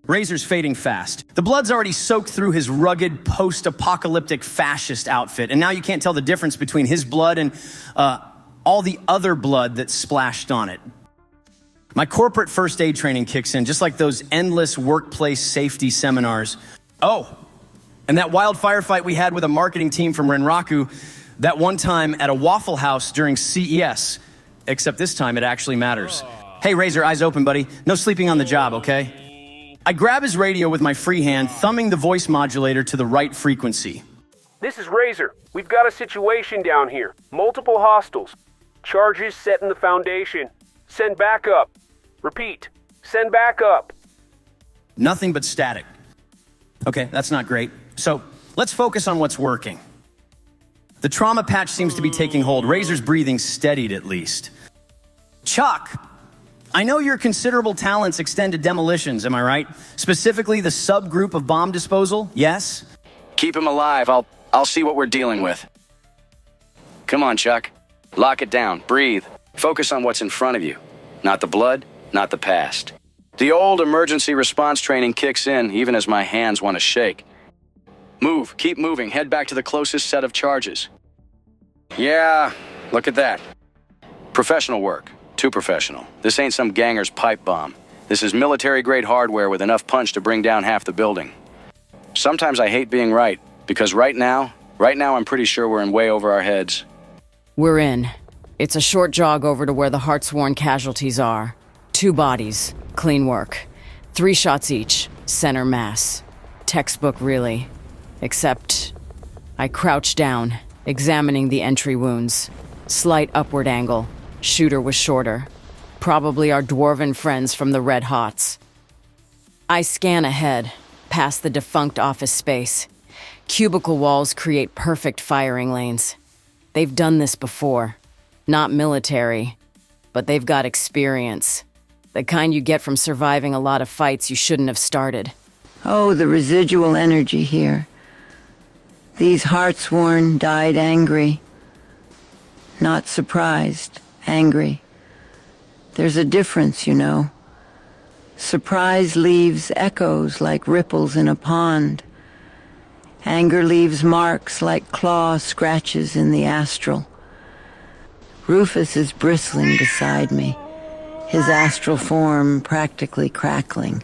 Razor's fading fast. The blood's already soaked through his rugged, post-apocalyptic fascist outfit, and now you can't tell the difference between his blood and all the other blood that's splashed on it. My corporate first aid training kicks in, just like those endless workplace safety seminars. Oh, and that wild firefight we had with a marketing team from Renraku that one time at a Waffle House during CES, except this time it actually matters. Hey, Razor, eyes open, buddy. No sleeping on the job, okay? I grab his radio with my free hand, thumbing the voice modulator to the right frequency. This is Razor. We've got a situation down here. Multiple hostiles. Charges set in the foundation. Send backup. Repeat. Send backup. Nothing but static. Okay, that's not great. So, let's focus on what's working. The trauma patch seems to be taking hold. Razor's breathing steadied at least. Chuck, I know your considerable talents extend to demolitions, am I right? Specifically the subgroup of bomb disposal, yes? Keep him alive. I'll see what we're dealing with. Come on, Chuck. Lock it down. Breathe. Focus on what's in front of you. Not the blood, not the past. The old emergency response training kicks in even as my hands want to shake. Move. Keep moving. Head back to the closest set of charges. Yeah, look at that. Professional work. Too professional. This ain't some ganger's pipe bomb. This is military-grade hardware with enough punch to bring down half the building. Sometimes I hate being right, because right now I'm pretty sure we're in way over our heads. We're in. It's a short jog over to where the Heartsworn casualties are. 2 bodies. Clean work. 3 shots each. Center mass. Textbook, really. Except I crouch down, examining the entry wounds. Slight upward angle. Shooter was shorter. Probably our dwarven friends from the Red Hots. I scan ahead, past the defunct office space. Cubicle walls create perfect firing lanes. They've done this before. Not military, but they've got experience. The kind you get from surviving a lot of fights you shouldn't have started. Oh, the residual energy here. These Heartsworn died angry. Not surprised. Angry. There's a difference, you know. Surprise leaves echoes like ripples in a pond. Anger leaves marks like claw scratches in the astral. Rufus is bristling beside me, his astral form practically crackling.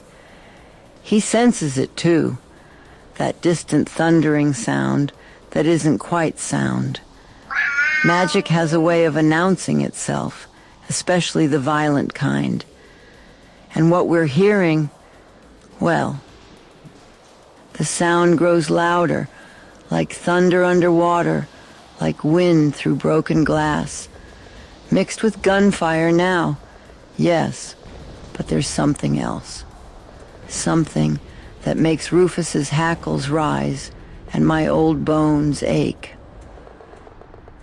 He senses it too, that distant thundering sound that isn't quite sound. Magic has a way of announcing itself, especially the violent kind. And what we're hearing, well, the sound grows louder, like thunder underwater, like wind through broken glass. Mixed with gunfire now, yes, but there's something else. Something that makes Rufus's hackles rise and my old bones ache.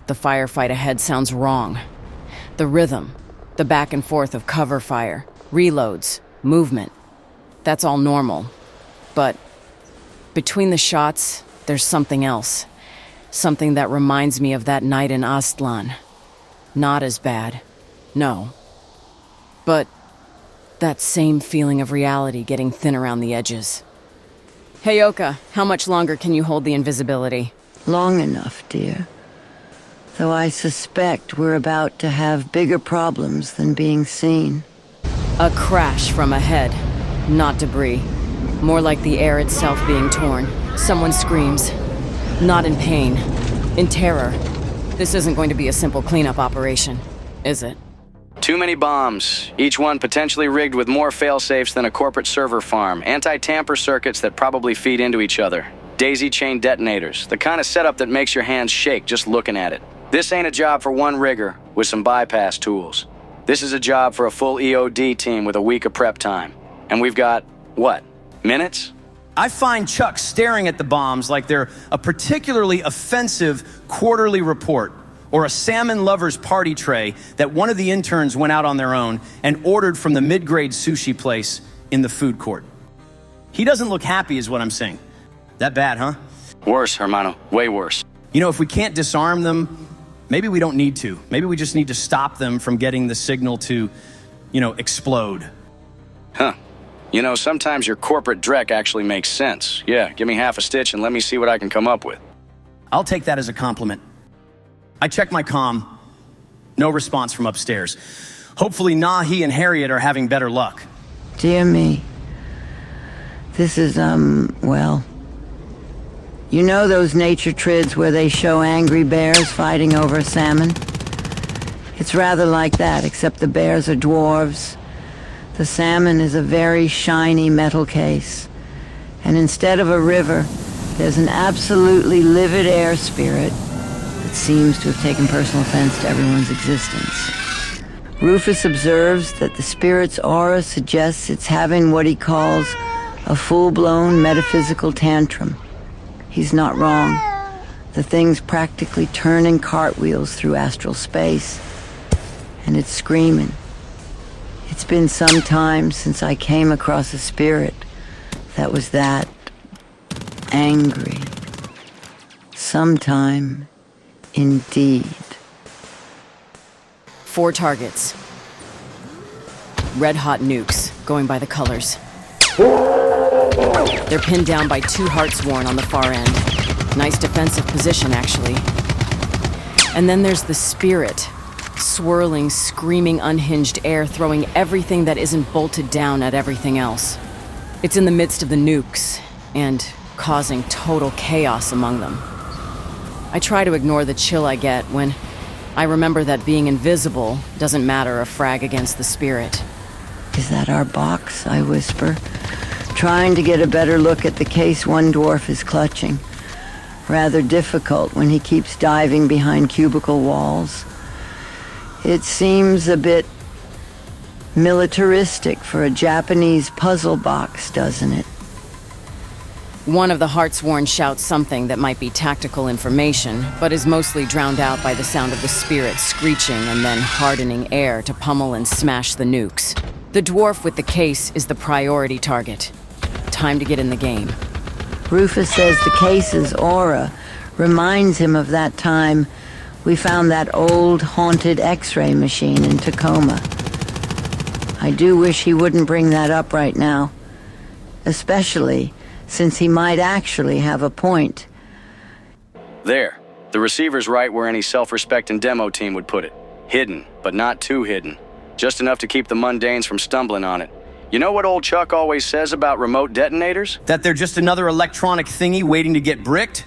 The firefight ahead sounds wrong. The rhythm, the back and forth of cover fire, reloads, movement. That's all normal. But between the shots, there's something else. Something that reminds me of that night in Aztlan. Not as bad. No. But that same feeling of reality getting thin around the edges. Hey, Oka, how much longer can you hold the invisibility? Long enough, dear. Though I suspect we're about to have bigger problems than being seen. A crash from ahead. Not debris. More like the air itself being torn. Someone screams. Not in pain. In terror. This isn't going to be a simple cleanup operation, is it? Too many bombs, each one potentially rigged with more fail-safes than a corporate server farm. Anti-tamper circuits that probably feed into each other. Daisy chain detonators, the kind of setup that makes your hands shake just looking at it. This ain't a job for one rigger with some bypass tools. This is a job for a full EOD team with a week of prep time. And we've got, what, minutes? I find Chuck staring at the bombs like they're a particularly offensive quarterly report or a salmon lover's party tray that one of the interns went out on their own and ordered from the mid-grade sushi place in the food court. He doesn't look happy is what I'm saying. That bad, huh? Worse, hermano. Way worse. You know, if we can't disarm them, maybe we don't need to. Maybe we just need to stop them from getting the signal to, explode. Huh. You know, sometimes your corporate dreck actually makes sense. Yeah, give me half a stitch and let me see what I can come up with. I'll take that as a compliment. I check my comm. No response from upstairs. Hopefully Nahi and Harriet are having better luck. Dear me. This is, well... You know those nature trids where they show angry bears fighting over a salmon? It's rather like that, except the bears are dwarves. The salmon is a very shiny metal case. And instead of a river, there's an absolutely livid air spirit that seems to have taken personal offense to everyone's existence. Rufus observes that the spirit's aura suggests it's having what he calls a full-blown metaphysical tantrum. He's not wrong. The thing's practically turning cartwheels through astral space. And it's screaming. It's been some time since I came across a spirit that was that angry. Sometime, indeed. 4 targets. Red-hot nukes, going by the colors. They're pinned down by 2 Heartsworn on the far end. Nice defensive position, actually. And then there's the spirit. Swirling, screaming, unhinged air, throwing everything that isn't bolted down at everything else. It's in the midst of the nukes, and causing total chaos among them. I try to ignore the chill I get when I remember that being invisible doesn't matter a frag against the spirit. Is that our box? I whisper, trying to get a better look at the case one dwarf is clutching. Rather difficult when he keeps diving behind cubicle walls. It seems a bit militaristic for a Japanese puzzle box, doesn't it? One of the Heartsworn shouts something that might be tactical information, but is mostly drowned out by the sound of the spirit screeching and then hardening air to pummel and smash the nukes. The dwarf with the case is the priority target. Time to get in the game. Rufus says the case's aura reminds him of that time we found that old haunted X-ray machine in Tacoma. I do wish he wouldn't bring that up right now, especially since he might actually have a point. There. The receiver's right where any self-respecting demo team would put it. Hidden, but not too hidden. Just enough to keep the mundanes from stumbling on it. You know what old Chuck always says about remote detonators? That they're just another electronic thingy waiting to get bricked?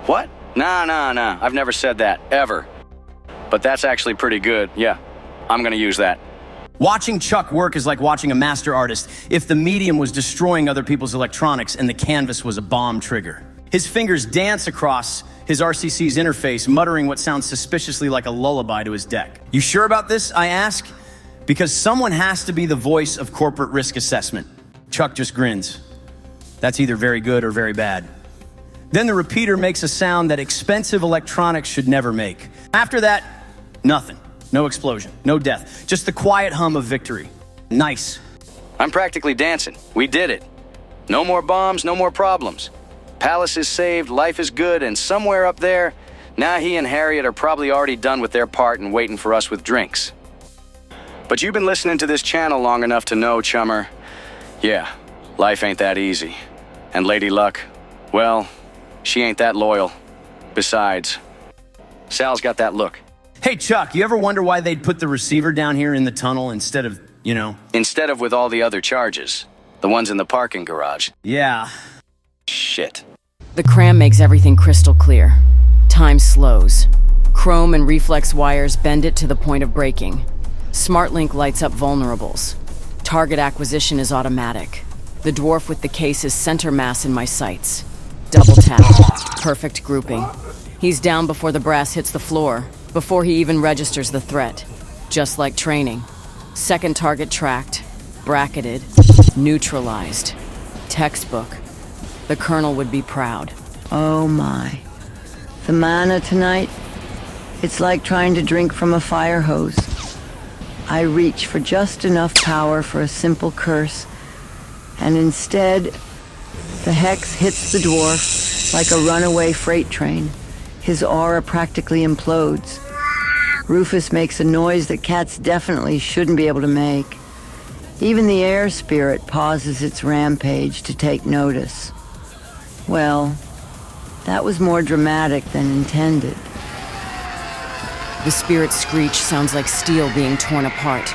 What? Nah. I've never said that, ever. But that's actually pretty good, yeah. I'm gonna use that. Watching Chuck work is like watching a master artist if the medium was destroying other people's electronics and the canvas was a bomb trigger. His fingers dance across his RCC's interface, muttering what sounds suspiciously like a lullaby to his deck. You sure about this, I ask? Because someone has to be the voice of corporate risk assessment. Chuck just grins. That's either very good or very bad. Then the repeater makes a sound that expensive electronics should never make. After that, nothing. No explosion, no death. Just the quiet hum of victory. Nice. I'm practically dancing. We did it. No more bombs, no more problems. Palace is saved, life is good, and somewhere up there, Nahi and Harriet are probably already done with their part and waiting for us with drinks. But you've been listening to this channel long enough to know, chummer, yeah, life ain't that easy. And Lady Luck, well, she ain't that loyal. Besides, Sal's got that look. Hey, Chuck, you ever wonder why they'd put the receiver down here in the tunnel instead of, Instead of with all the other charges. The ones in the parking garage. Yeah. Shit. The cram makes everything crystal clear. Time slows. Chrome and reflex wires bend it to the point of breaking. SmartLink lights up vulnerables. Target acquisition is automatic. The dwarf with the case is center mass in my sights. Double tap. Perfect grouping. He's down before the brass hits the floor, before he even registers the threat. Just like training. Second target tracked, bracketed, neutralized. Textbook. The colonel would be proud. Oh my. The mana tonight, it's like trying to drink from a fire hose. I reach for just enough power for a simple curse, and instead, the hex hits the dwarf like a runaway freight train. His aura practically implodes. Rufus makes a noise that cats definitely shouldn't be able to make. Even the air spirit pauses its rampage to take notice. Well, that was more dramatic than intended. The spirit's screech sounds like steel being torn apart.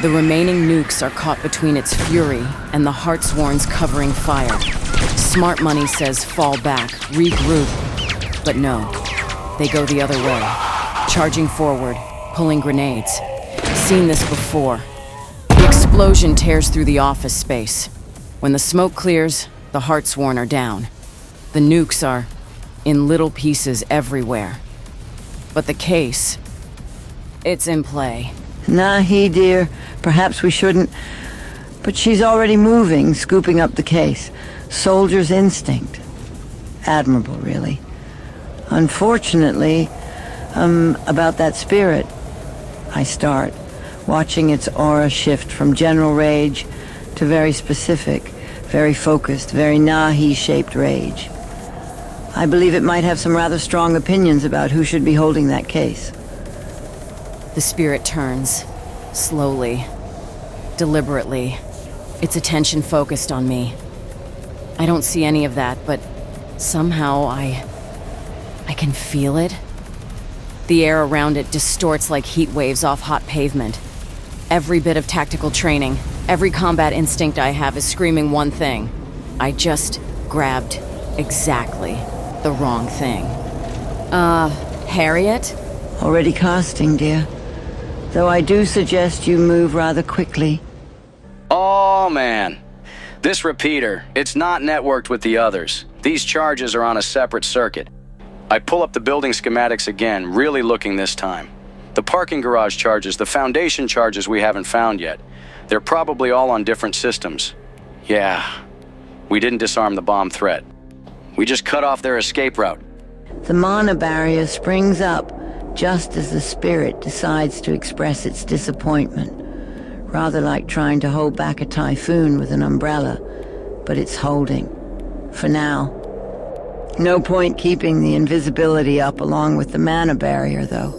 The remaining nukes are caught between its fury and the Heartsworn's covering fire. Smart money says fall back, regroup. But no, they go the other way. Charging forward, pulling grenades. Seen this before. The explosion tears through the office space. When the smoke clears, the Heartsworn are down. The nukes are in little pieces everywhere. But the case, it's in play. Nahi, dear, perhaps we shouldn't. But she's already moving, scooping up the case. Soldier's instinct. Admirable, really. Unfortunately, about that spirit. I start, watching its aura shift from general rage to very specific, very focused, very Nahi-shaped rage. I believe it might have some rather strong opinions about who should be holding that case. The spirit turns, slowly, deliberately, its attention focused on me. I don't see any of that, but somehow I can feel it. The air around it distorts like heat waves off hot pavement. Every bit of tactical training, every combat instinct I have is screaming one thing. I just grabbed exactly the wrong thing. Harriet? Already casting, dear. Though I do suggest you move rather quickly. Oh, man. This repeater, it's not networked with the others. These charges are on a separate circuit. I pull up the building schematics again, really looking this time. The parking garage charges, the foundation charges we haven't found yet. They're probably all on different systems. Yeah, we didn't disarm the bomb threat. We just cut off their escape route. The mana barrier springs up just as the spirit decides to express its disappointment. Rather like trying to hold back a typhoon with an umbrella, but it's holding. For now. No point keeping the invisibility up along with the mana barrier, though.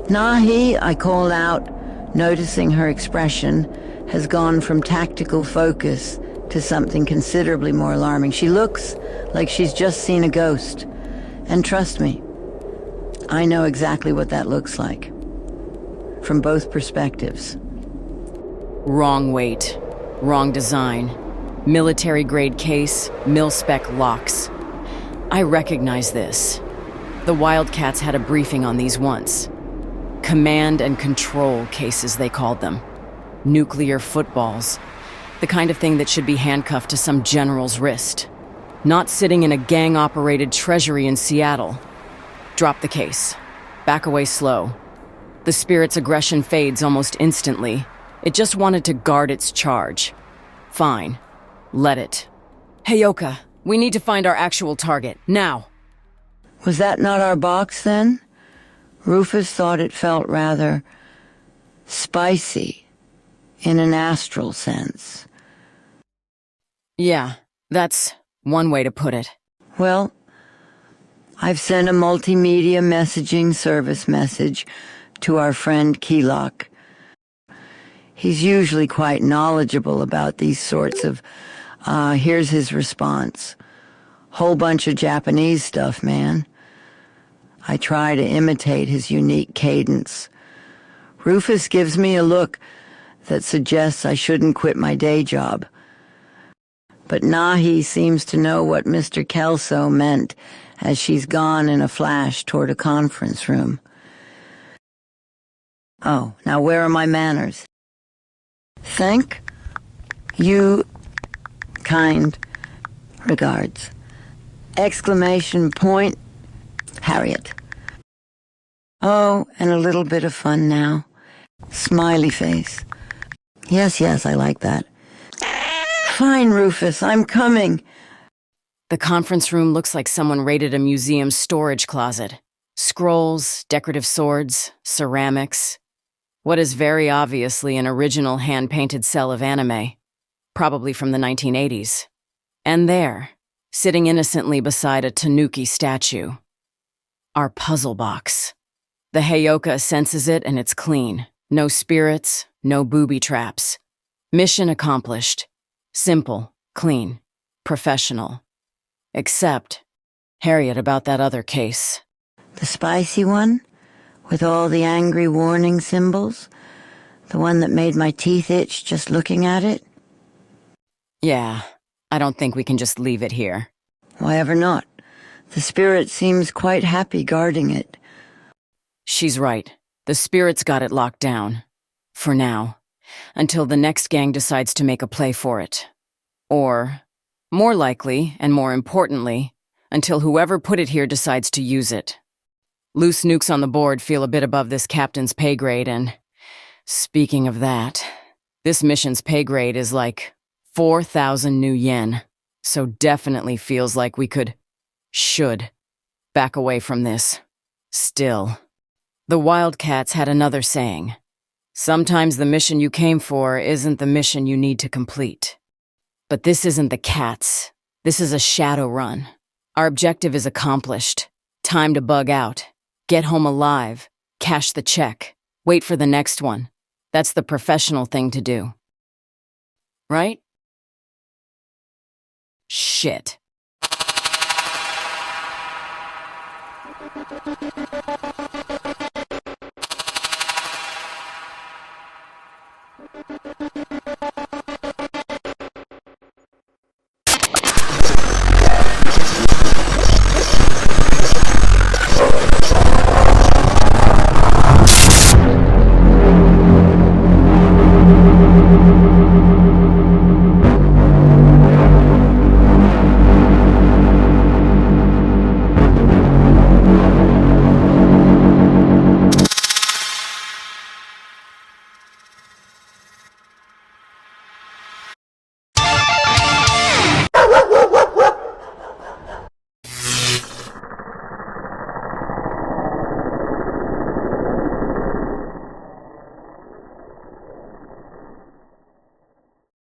Nahi, I call out, noticing her expression has gone from tactical focus to something considerably more alarming. She looks like she's just seen a ghost. And trust me, I know exactly what that looks like. From both perspectives. Wrong weight, wrong design. Military-grade case, mil-spec locks. I recognize this. The Wildcats had a briefing on these once. Command and control cases, they called them. Nuclear footballs. The kind of thing that should be handcuffed to some general's wrist. Not sitting in a gang-operated treasury in Seattle. Drop the case. Back away slow. The spirit's aggression fades almost instantly. It just wanted to guard its charge. Fine. Let it. Hey, Yoka, we need to find our actual target, now. Was that not our box, then? Rufus thought it felt rather spicy, in an astral sense. Yeah, that's one way to put it. Well, I've sent a multimedia messaging service message to our friend Keelock. He's usually quite knowledgeable about these sorts of, here's his response. Whole bunch of Japanese stuff, man. I try to imitate his unique cadence. Rufus gives me a look that suggests I shouldn't quit my day job. But Nahi seems to know what Mr. Kelso meant as she's gone in a flash toward a conference room. Oh, now where are my manners? Thank you, kind regards. Exclamation point, Harriet. Oh, and a little bit of fun now. Smiley face. Yes, I like that. Fine, Rufus, I'm coming. The conference room looks like someone raided a museum's storage closet. Scrolls, decorative swords, ceramics. What is very obviously an original hand-painted cell of anime. Probably from the 1980s. And there, sitting innocently beside a tanuki statue. Our puzzle box. The Heyoka senses it and it's clean. No spirits, No booby traps. Mission accomplished. Simple, clean, professional. Except, Harriet, about that other case. The spicy one? With all the angry warning symbols? The one that made my teeth itch just looking at it? Yeah, I don't think we can just leave it here. Why ever not? The spirit seems quite happy guarding it. She's right. The spirit's got it locked down. For now. Until the next gang decides to make a play for it. Or, more likely, and more importantly, until whoever put it here decides to use it. Loose nukes on the board feel a bit above this captain's pay grade, and speaking of that, this mission's pay grade is like 4,000 new yen, so definitely feels like we should back away from this. Still, the Wildcats had another saying. Sometimes the mission you came for isn't the mission you need to complete. But this isn't the Cats. This is a Shadowrun. Our objective is accomplished. Time to bug out. Get home alive. Cash the check. Wait for the next one. That's the professional thing to do. Right? Shit.